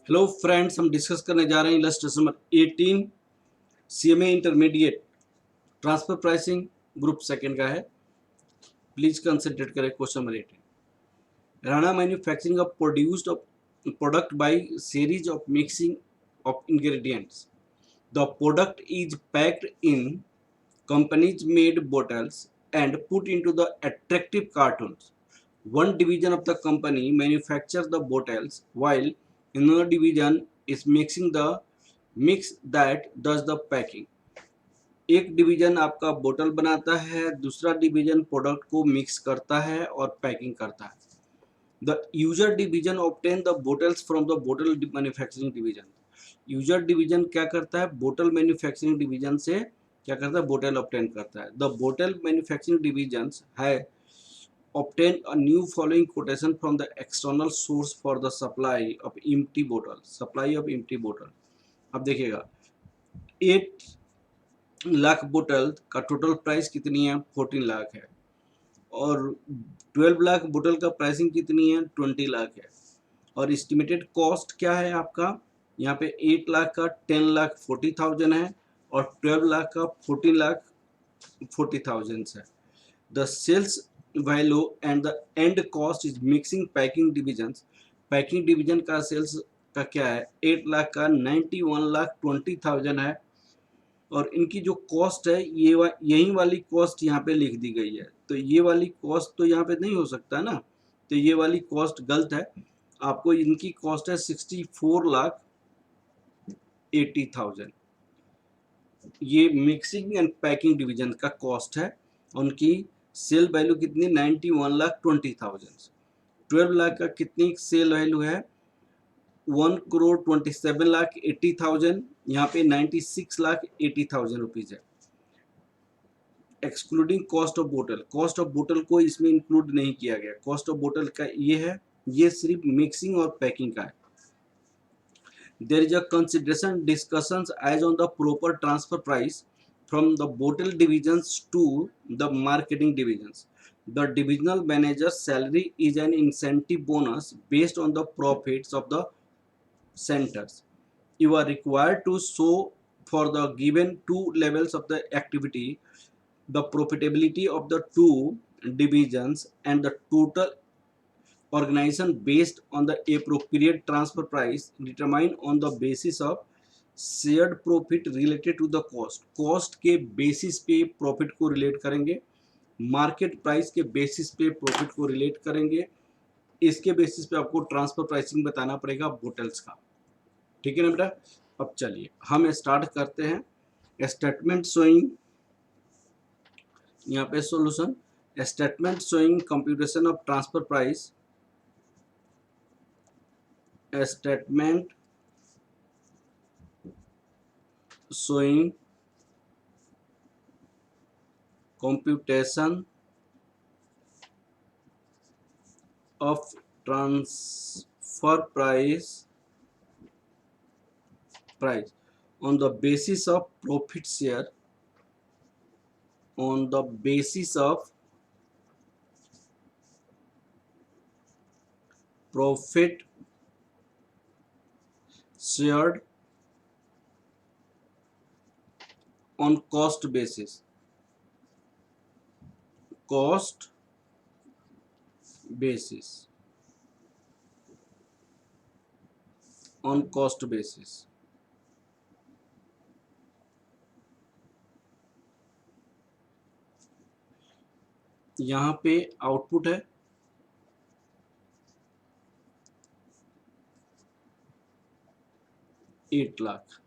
Hello friends, हम discuss करने जा रहे हैं illustration number 18 CMA intermediate transfer pricing group second का है। प्लीज कंसंट्रेट करें। Question number 18, Rana manufacturing of produced product bye series of mixing of ingredients. The product is packed in companies made bottles and put into the attractive cartons. One division of the company manufactures the bottles while another division is mixing the mix that does the packing. एक division आपका बोतल बनाता है, दूसरा division product को mix करता है और पैकिंग करता है। The user division obtain the bottles from the बोतल मैन्युफैक्चरिंग डिवीजन। यूजर डिवीजन क्या करता है? बोतल मैन्युफैक्चरिंग डिवीजन से क्या करता है? बोतल ऑब्टेन करता है। द बोतल मैन्युफैक्चरिंग डिवीजन है obtain a new following quotation from the external source for the supply of empty bottle। अब देखिएगा, 8 लाख बोतल का टोटल प्राइस कितनी है? 14 लाख है। और 12 लाख बोतल का प्राइसिंग कितनी है? 20 लाख है। और एस्टिमेटेड कॉस्ट क्या है आपका? यहाँ पे 8 लाख का 10 लाख 40,000 है और 12 लाख का 14 लाख 40,000 है। The sales value and the end cost is mixing packing divisions. Packing division का सेल्स का क्या है? 8 लाख का 91 लाख 20,000 है। और इनकी जो कॉस्ट है यही वाली कॉस्ट यहाँ पे लिख दी गई है। तो ये वाली कॉस्ट तो यहाँ पे नहीं हो सकता ना, तो ये वाली कॉस्ट गलत है। आपको इनकी कॉस्ट है 64 लाख 80,000। ये मिक्सिंग एंड पैकिंग डिवीजन का कॉस्ट है। उनकी सेल वैल्यू कितनी? 91 लाख 20,000। 12 लाख का कितनी सेल वैल्यू है? 1 करोड़ 27 लाख 80,000। यहाँ पे 96 लाख 80,000 रुपीज है। एक्सक्लूडिंग कॉस्ट ऑफ बोतल, कॉस्ट ऑफ बोतल को इसमें इंक्लूड नहीं किया गया। कॉस्ट ऑफ बोतल का ये है, ये सिर्फ मिक्सिंग और पैकिंग का है। There is a consideration discussions as on the proper transfer price from the bottle divisions to the marketing divisions. The divisional manager's salary is an incentive bonus based on the profits of the centers. You are required to show for the given two levels of the activity the profitability of the two divisions and the total organization based on the appropriate transfer price determined on the basis of shared profit related to the cost। Cost के basis पे profit को relate करेंगे, market price के basis पे profit को relate करेंगे। इसके basis पे आपको ट्रांसफर प्राइसिंग बताना पड़ेगा बोटल्स का। ठीक है ना बेटा? अब चलिए हम स्टार्ट करते हैं। स्टेटमेंट शोइंग, यहाँ पे solution. Statement showing computation of transfer price. Statement showing computation of transfer price on the basis of profit share, on the basis of profit shared on cost basis, cost basis, on cost basis। यहाँ पे output है 8 लाख।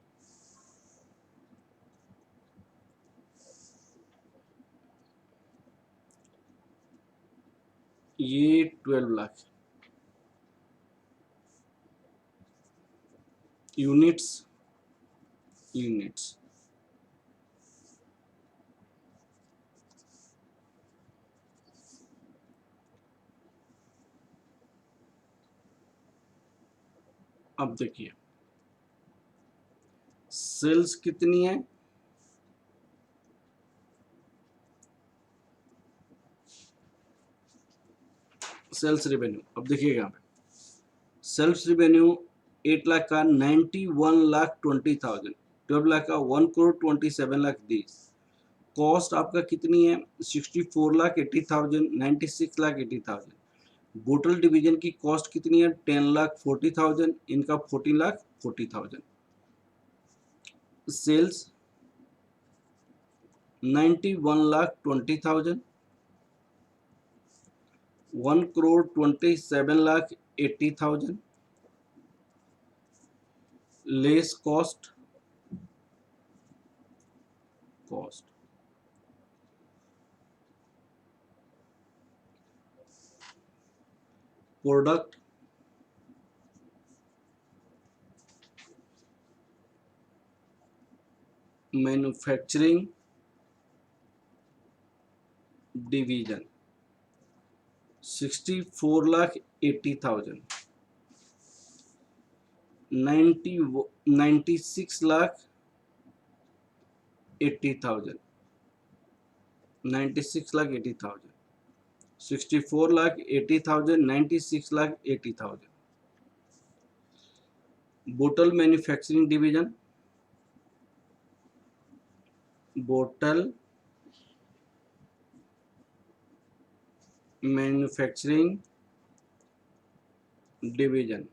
ये 12 lakh units. अब देखिए sales कितनी है? Sales revenue. अब देखिएगा यहाँ पे सेल्स रेवेन्यू 8 लाख का 91,20,000, 12 लाख का 1,27,00,000 दीज। कॉस्ट आपका कितनी है? 64,80,000, 96,80,000। बोटल डिवीजन की कॉस्ट कितनी है? 10,40,000, इनका 14,40,000। सेल्स 91,20,000, 1,27,80,000 less cost product manufacturing division 64,80,000, 96,80,000, 96,80,000, 64,80,000, 96,80,000। Bottle manufacturing division, bottle manufacturing division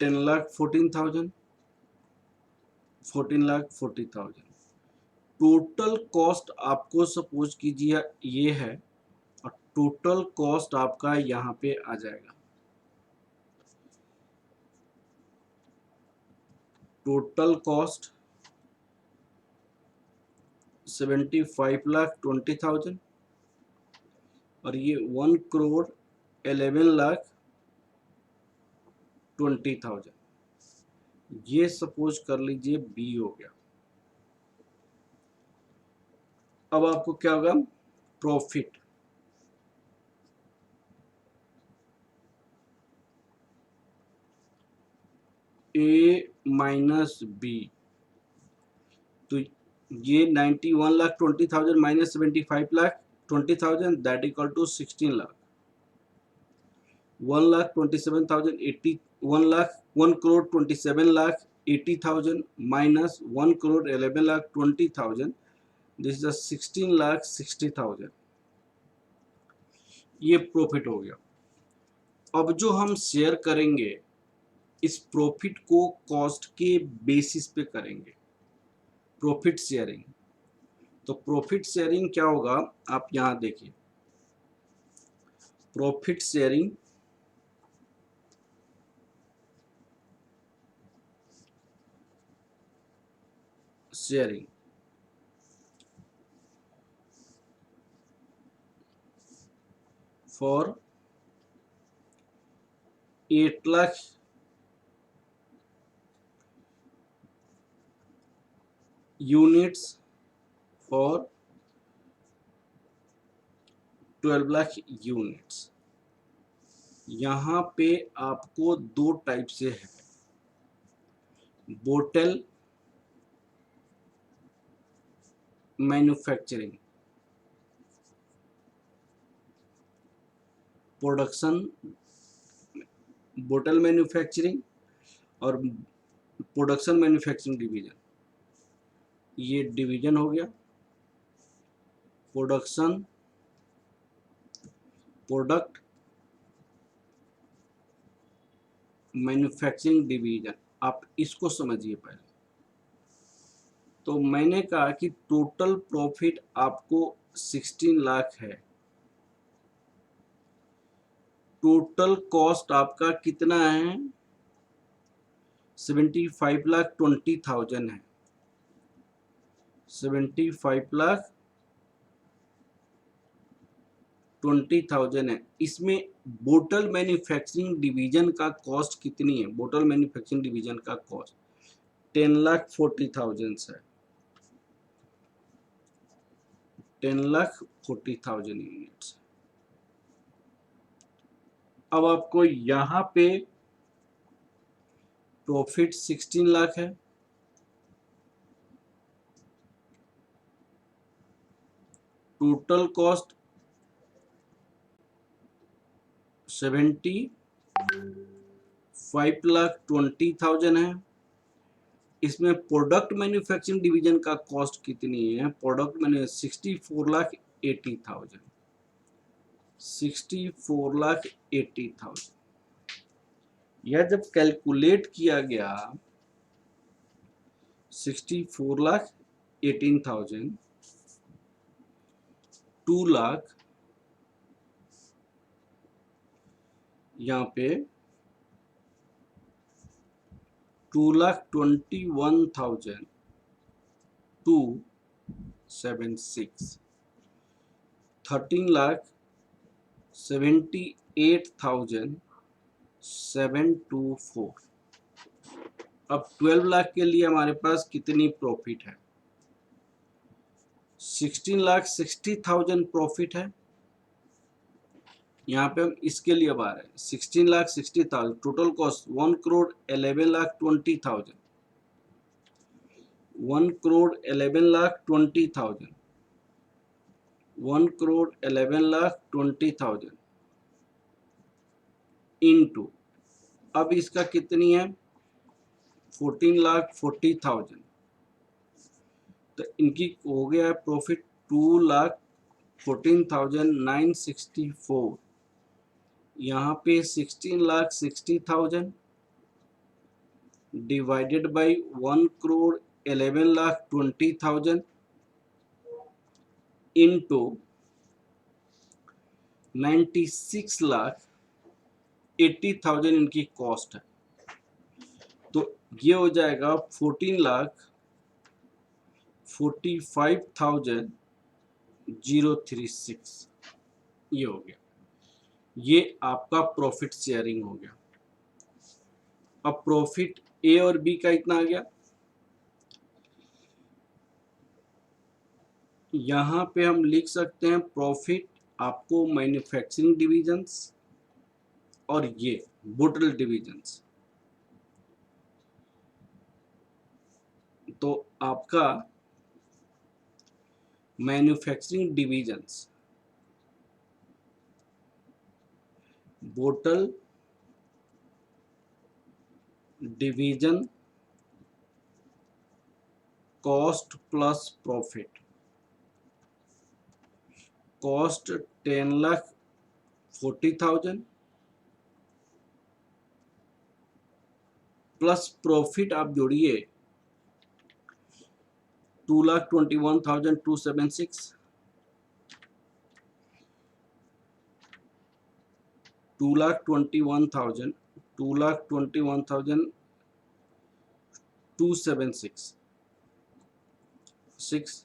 10,14,000, 14,40,000। Total cost आपको सपोज कीजिए ये है, और टोटल कॉस्ट आपका यहाँ पे आ जाएगा। टोटल कॉस्ट 75,20,000 और ये 1,11,20,000। ये सपोज कर लीजिए बी हो गया। अब आपको क्या होगा? प्रॉफिट ए माइनस बी, तो ये 91,20,000 minus 75,20,000 that equal to 16 lakh. 1,27,080, 1,27,80,000 minus 1,11,20,000, this is 16,60,000। ये प्रॉफिट हो गया। अब जो हम शेयर करेंगे इस प्रॉफिट को कॉस्ट के बेसिस पे करेंगे, प्रॉफिट शेयरिंग। तो प्रॉफिट शेयरिंग क्या होगा? आप यहां देखिए, profit sharing for 8 lakh units for 12 lakh units. यहाँ पे आपको दो टाइप से है, bottle manufacturing, production, bottle manufacturing और प्रोडक्शन मैन्युफैक्चरिंग डिवीजन। ये डिवीजन हो गया। प्रोडक्शन, प्रोडक्ट मैन्युफैक्चरिंग डिवीजन, आप इसको समझिए पहले। तो मैंने कहा कि टोटल प्रॉफिट आपको 16 लाख है, टोटल कॉस्ट आपका कितना है? 75,20,000 है, 75,20,000 है। इसमें बोटल मैन्युफैक्चरिंग डिवीजन का कॉस्ट कितनी है? बोटल मैन्युफैक्चरिंग डिवीजन का कॉस्ट 10,40,000 है, 10,40,000 यूनिट्स। अब आपको यहां पे प्रॉफिट 16 लाख है, टोटल कॉस्ट 75,20,000 5,20,000 है। इसमें प्रोडक्ट मैन्युफैक्चरिंग डिवीजन का कॉस्ट कितनी है? प्रोडक्ट मैंने 64,80,000, 64,80,000। यह जब कैलकुलेट किया गया 64,18,000, 2 लाख, यहाँ पे 2,21,276, 13,78,724। अब 12 लाख के लिए हमारे पास कितनी प्रॉफिट है? 16,60,000 प्रॉफिट है। यहाँ पे हम इसके लिए अब आ रहे हैं 16,60,000। टोटल कॉस्ट 1,11,20,000, 1,11,20,000, 1,11,20,000 इंटू, अब इसका कितनी है? 14,40,000। तो इनकी हो गया है प्रॉफिट 2,14,964। यहाँ पे 16,60,000 डिवाइडेड बाई 1,11,20,000 इंटू 96,80,000 इनकी कॉस्ट है। तो ये हो जाएगा 14,45,036। ये हो गया, ये आपका प्रॉफिट शेयरिंग हो गया। अब प्रॉफिट ए और बी का इतना आ गया। यहाँ पे हम लिख सकते हैं प्रॉफिट आपको मैन्युफैक्चरिंग डिविजन्स और ये बोटल डिविजन्स। तो आपका manufacturing divisions, bottle division cost plus profit, cost 10,40,000 plus profit आप जोड़िए 2,21,276, 2,21,276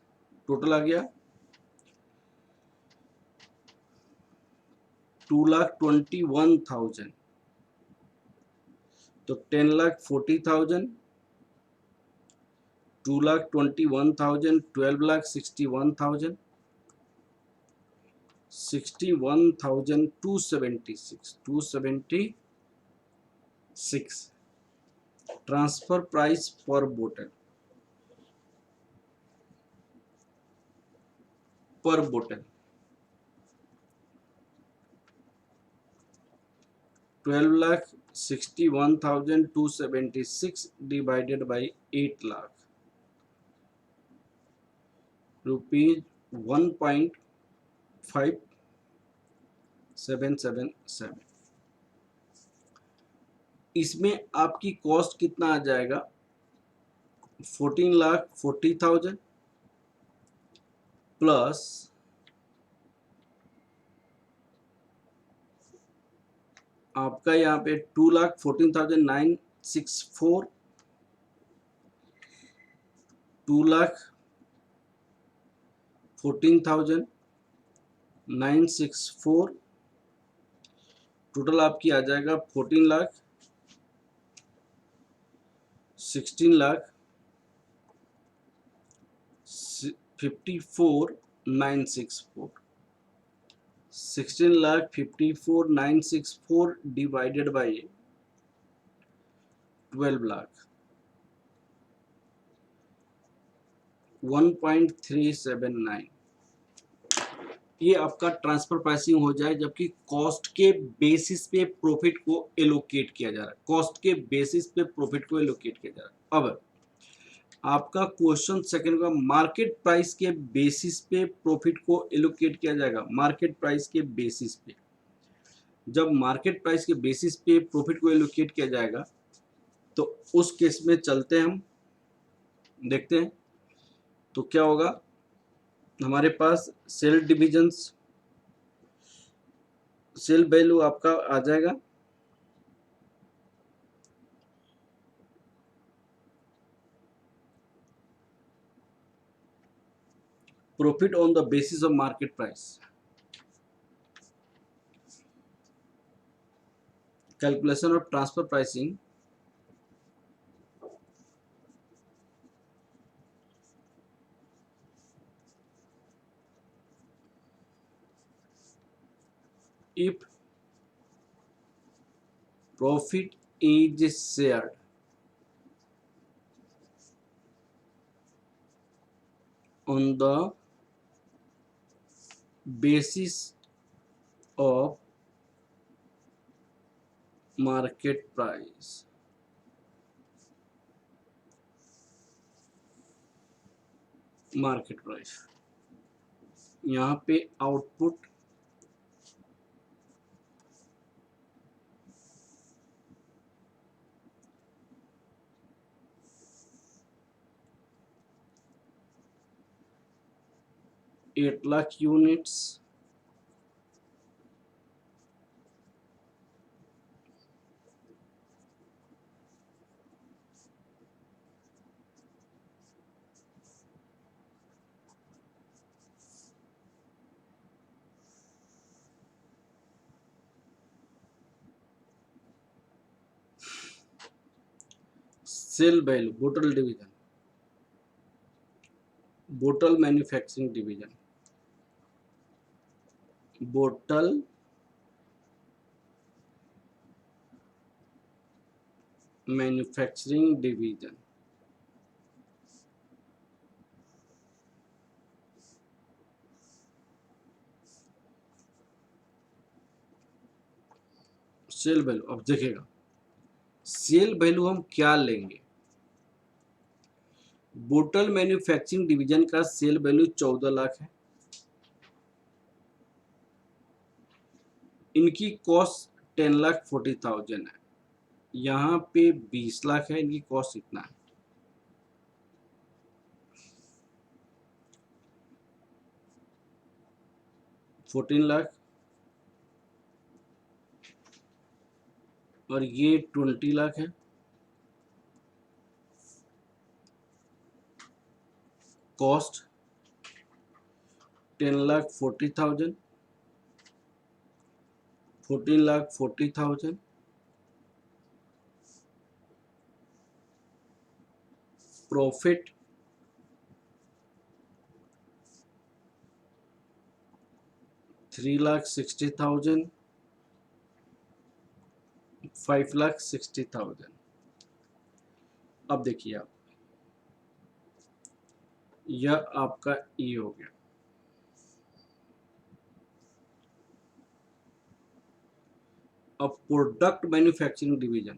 टोटल आ गया 2,21,000। तो 10,40,000, 2,21,000, 12,61,000, 276 ट्रांसफर प्राइस पर बोतल, पर बोतल 12,61,276 डिवाइडेड बाई 8 लाख रुपीज 1.5777। इसमें आपकी कॉस्ट कितना आ जाएगा? 14,40,000 प्लस आपका यहाँ पे 2,14,964, 2,14,964 टोटल आपकी आ जाएगा 14 लाख, 16 लाख 54,964, 16,54,964 डिवाइडेड बाई 12 लाख 1.379। ये आपका ट्रांसफर प्राइसिंग हो जाए, जबकि कॉस्ट के बेसिस पे प्रॉफिट को एलोकेट किया जा रहा है, कॉस्ट के बेसिस पे प्रॉफिट को एलोकेट किया जा रहा है। अब आपका क्वेश्चन सेकंड का, मार्केट प्राइस के बेसिस पे प्रॉफिट को एलोकेट किया जाएगा, मार्केट प्राइस के बेसिस पे। जब मार्केट प्राइस के बेसिस पे प्रॉफिट को एलोकेट किया जाएगा तो उस केस में चलते हैं, हम देखते हैं तो क्या होगा। हमारे पास सेल डिविजन्स, सेल वैल्यू आपका आ जाएगा profit on the basis of market price, calculation of transfer pricing if profit is shared on the basis of market price, market price. यहाँ पे output eight lakh units sale value bottle division, bottle manufacturing division, bottle manufacturing division, sale value. अब देखिएगा sale value हम क्या लेंगे, bottle manufacturing division का sale value 14 lakh है, इनकी कॉस्ट 10,40,000 है, यहाँ पे 20 लाख है, इनकी कॉस्ट इतना है। $14 लाख और ये 20 लाख है, कॉस्ट 10,40,000, 14,40,000, प्रॉफिट 3,60,000, 5,60,000। अब देखिए आप, यह आपका ई हो गया। अब product manufacturing division,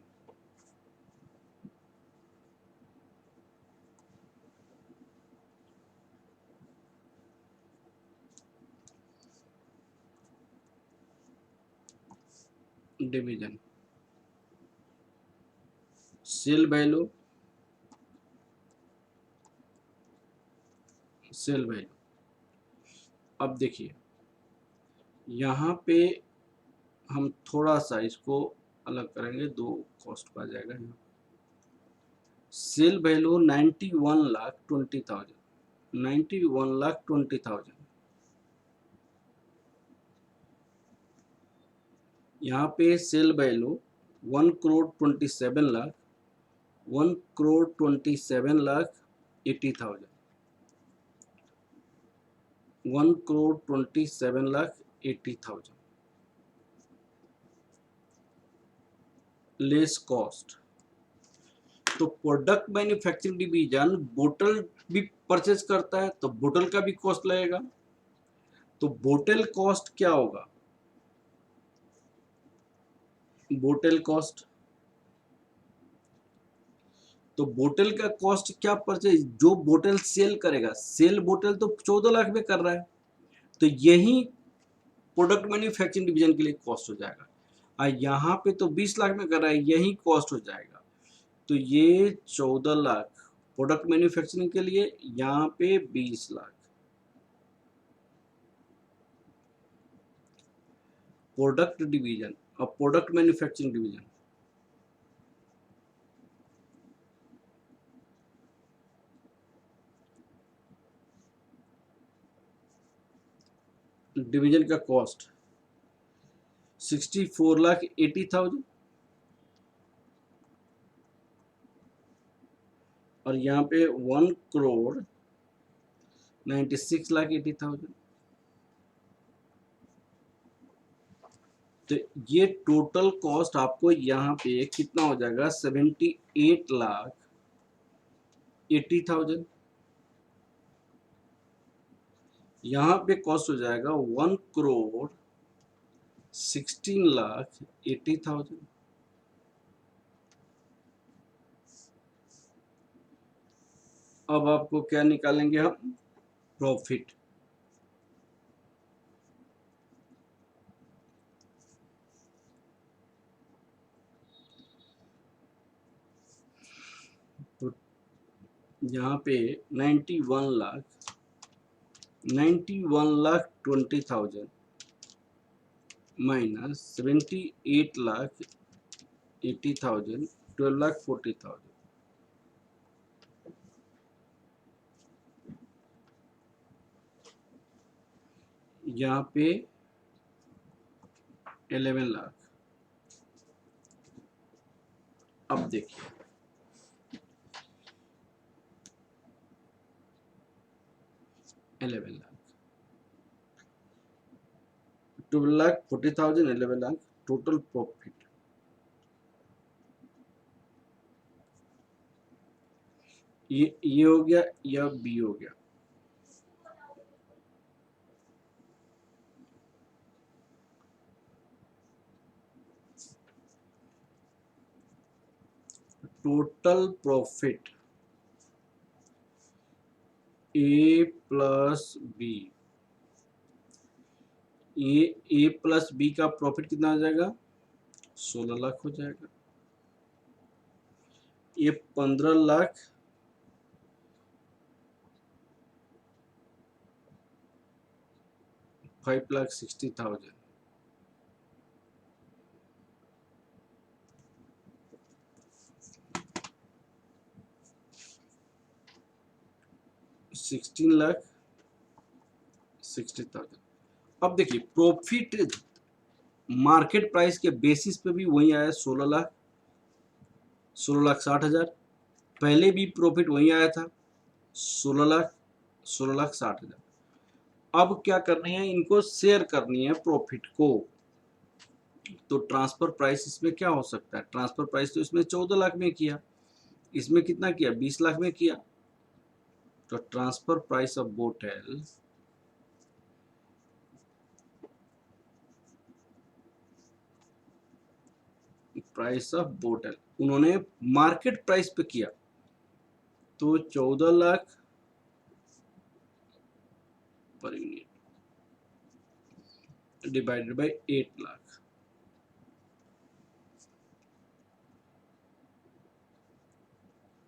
division sale value, sale value. अब देखिए यहाँ पे हम थोड़ा सा इसको अलग करेंगे, दो कॉस्ट आ जाएगा यहाँ। Sale value 91,20,000, 91,20,000। यहाँ पे sale value 1,27 lakh, 1,27,80,000, 1,27,80,000 less cost. तो प्रोडक्ट मैन्युफैक्चरिंग डिवीजन बोतल भी परचेज करता है तो बोतल का भी कॉस्ट लगेगा, तो बोतल कॉस्ट क्या होगा, बोतल कॉस्ट, तो बोतल का कॉस्ट क्या परचेज, जो बोतल सेल करेगा, सेल बोतल तो 14 लाख में कर रहा है, तो यही प्रोडक्ट मैन्युफैक्चरिंग डिवीजन के लिए कॉस्ट हो जाएगा। और यहाँ पे तो 20 लाख में कर रहा है, यही कॉस्ट हो जाएगा। तो ये 14 लाख प्रोडक्ट मैन्युफैक्चरिंग के लिए, यहाँ पे 20 लाख प्रोडक्ट डिवीजन और प्रोडक्ट मैन्युफैक्चरिंग डिवीजन। डिवीजन का कॉस्ट 64,80,000 और यहाँ पे 1,96,80,000। तो ये टोटल कॉस्ट आपको यहाँ पे कितना हो जाएगा, 78,80,000। यहाँ पे कॉस्ट हो जाएगा 1,16,80,000। अब आपको क्या निकालेंगे हम, प्रॉफिट। तो यहाँ पे 91,20,000 माइनस 78,80,000, 12,40,000। यहाँ पे 11 लाख। अब देखिए, $11 लाख, 12,40,000, 11 लाख टोटल प्रॉफिट। ये हो गया, या बी हो गया। टोटल प्रॉफिट ए प्लस बी, ए प्लस बी का प्रॉफिट कितना आ जाएगा, 16 लाख हो जाएगा। ये 15 लाख 5,60,000। $16,60,000। अब देखिए प्रॉफिट मार्केट प्राइस के बेसिस पे भी वही आया, 16,60,000। पहले भी प्रॉफिट वही आया था, 16,60,000। अब क्या करनी है, इनको शेयर करनी है प्रॉफिट को। तो ट्रांसफर प्राइस इसमें क्या हो सकता है, ट्रांसफर प्राइस तो इसमें 14 लाख में किया, इसमें कितना किया, 20 लाख में किया। तो ट्रांसफर प्राइस ऑफ बोतल प्राइस ऑफ बोतल उन्होंने मार्केट प्राइस पे किया, तो 14 lakh per unit divided by 8 lakh,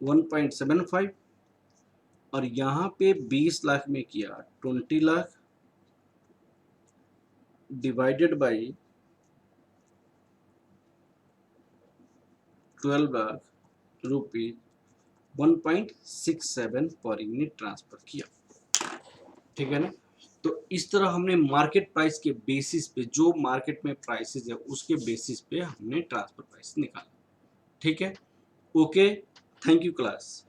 $1.75। और यहाँ पे 20 लाख में किया, 20 lakh divided by 12 lakh rupees, 1.67 per unit transfer किया। ठीक है ना। तो इस तरह हमने मार्केट प्राइस के बेसिस पे, जो मार्केट में प्राइसेस है उसके बेसिस पे हमने ट्रांसफर प्राइस निकाला। ठीक है, ओके, थैंक यू क्लास।